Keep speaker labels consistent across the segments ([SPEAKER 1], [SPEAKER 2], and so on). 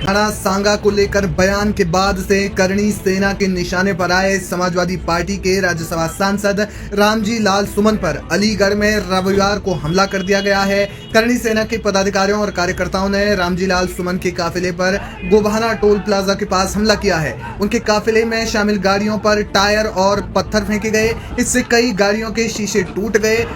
[SPEAKER 1] राणा सांगा को लेकर बयान के बाद से करणी सेना के निशाने पर आए समाजवादी पार्टी के राज्यसभा सांसद रामजी लाल सुमन पर अलीगढ़ में रविवार को हमला कर दिया गया है। करणी सेना के पदाधिकारियों और कार्यकर्ताओं ने रामजी लाल सुमन के काफिले पर गोभाना टोल प्लाजा के पास हमला किया है। उनके काफिले में शामिल गाड़ियों पर टायर और पत्थर फेंके गए। इससे कई गाड़ियों के शीशे टूट गए।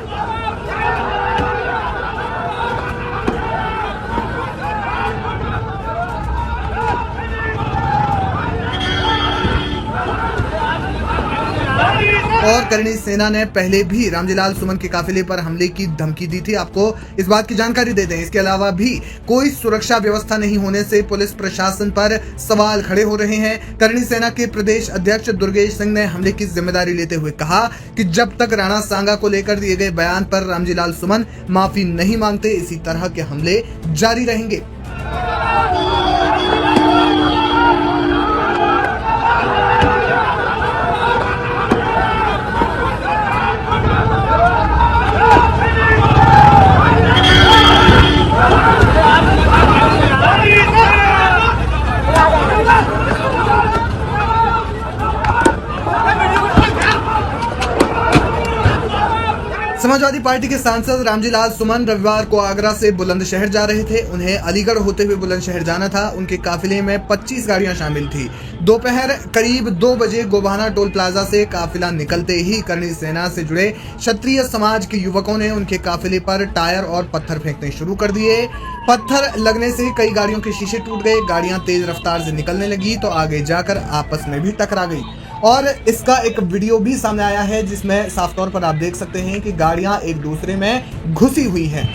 [SPEAKER 1] और करणी सेना ने पहले भी रामजी लाल सुमन के काफिले पर हमले की धमकी दी थी। आपको इस बात की जानकारी दे दें। इसके अलावा भी कोई सुरक्षा व्यवस्था नहीं होने से पुलिस प्रशासन पर सवाल खड़े हो रहे हैं। करणी सेना के प्रदेश अध्यक्ष दुर्गेश सिंह ने हमले की जिम्मेदारी लेते हुए कहा कि जब तक राणा सांगा को लेकर दिए गए बयान पर रामजी लाल सुमन माफी नहीं मांगते, इसी तरह के हमले जारी रहेंगे। समाजवादी पार्टी के सांसद रामजी लाल सुमन रविवार को आगरा से बुलंदशहर जा रहे थे। उन्हें अलीगढ़ होते हुए बुलंदशहर जाना था। उनके काफिले में 25 गाड़ियां शामिल थी। दोपहर करीब 2 बजे गोभाना टोल प्लाजा से काफिला निकलते ही करणी सेना से जुड़े क्षत्रिय समाज के युवकों ने उनके काफिले पर टायर और पत्थर फेंकने शुरू कर दिए। पत्थर लगने से कई गाड़ियों के शीशे टूट गए। गाड़ियां तेज रफ्तार से निकलने लगी तो आगे जाकर आपस में भी टकरा गई। और इसका एक वीडियो भी सामने आया है जिसमें साफ तौर पर आप देख सकते हैं कि गाड़ियां एक दूसरे में घुसी हुई हैं।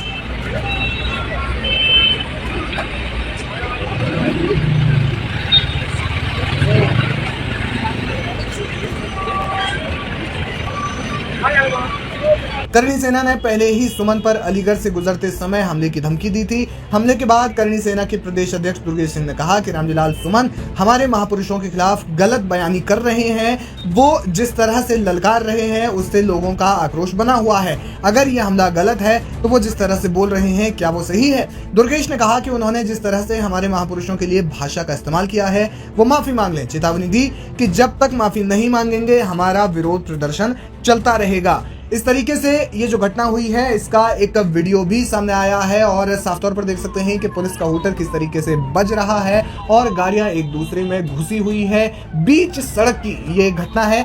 [SPEAKER 1] करणी सेना ने पहले ही सुमन पर अलीगढ़ से गुजरते समय हमले की धमकी दी थी। हमले के बाद करणी सेना के प्रदेश अध्यक्ष दुर्गेश सिंह ने कहा कि रामजी लाल सुमन हमारे महापुरुषों के खिलाफ गलत बयानी कर रहे हैं। वो जिस तरह से ललकार रहे हैं उससे लोगों का आक्रोश बना हुआ है। अगर ये हमला गलत है तो वो जिस तरह से बोल रहे हैं क्या वो सही है? दुर्गेश ने कहा कि उन्होंने जिस तरह से हमारे महापुरुषों के लिए भाषा का इस्तेमाल किया है वो माफी मांग लें। चेतावनी दी कि जब तक माफी नहीं मांगेंगे हमारा विरोध प्रदर्शन चलता रहेगा। इस तरीके से ये जो घटना हुई है इसका एक वीडियो भी सामने आया है और साफ तौर पर देख सकते हैं कि पुलिस का हूटर किस तरीके से बज रहा है और गाड़ियां एक दूसरे में घुसी हुई है। बीच सड़क की ये घटना है।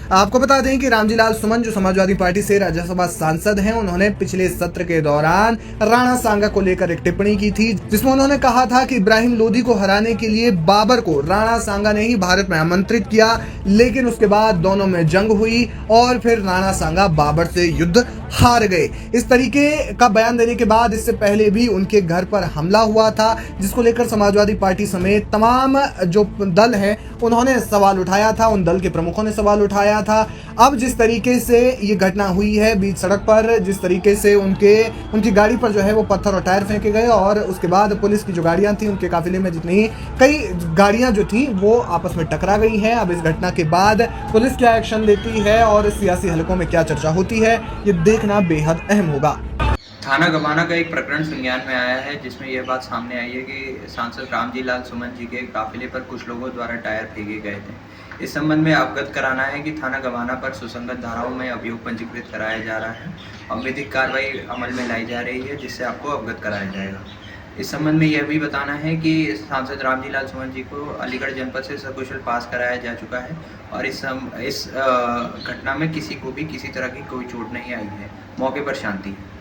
[SPEAKER 1] आपको बता दें कि रामजी लाल सुमन जो समाजवादी पार्टी से राज्यसभा सांसद हैं, उन्होंने पिछले सत्र के दौरान राणा सांगा को लेकर एक टिप्पणी की थी जिसमें उन्होंने कहा था कि इब्राहिम लोदी को हराने के लिए बाबर को राणा सांगा ने ही भारत में आमंत्रित किया, लेकिन उसके बाद दोनों में जंग हुई और फिर राणा सांगा बाबर से युद्ध हार गए। इस तरीके का बयान देने के बाद इससे पहले भी उनके घर पर हमला हुआ था जिसको लेकर समाजवादी पार्टी समेत तमाम जो दल है उन्होंने सवाल उठाया था। उन दल के प्रमुखों ने सवाल उठाया था। अब जिस तरीके से ये घटना हुई है बीच सड़क पर, जिस तरीके से उनकी गाड़ी पर जो है वो पत्थर और टायर फेंके गए और उसके बाद पुलिस की जो गाड़ियां थी उनके काफिले में जितनी कई गाड़ियां जो थी वो आपस में टकरा गई हैं। अब इस घटना के बाद पुलिस क्या एक्शन लेती है और सियासी हलकों में क्या चर्चा होती है ये देखना बेहद अहम होगा।
[SPEAKER 2] थाना गवाना का एक प्रकरण संज्ञान में आया है जिसमें यह बात सामने आई है कि सांसद रामजी लाल सुमन जी के काफिले पर कुछ लोगों द्वारा टायर फेंके गए थे। इस संबंध में अवगत कराना है कि थाना गवाना पर सुसंगत धाराओं में अभियोग पंजीकृत कराया जा रहा है और विधिक कार्रवाई अमल में लाई जा रही है जिससे आपको अवगत कराया जाएगा। इस संबंध में यह भी बताना है कि सांसद रामजी लाल सुमन जी को अलीगढ़ जनपद से सकुशल पास कराया जा चुका है और इस घटना में किसी को भी किसी तरह की कोई चोट नहीं आई है। मौके पर शांति है।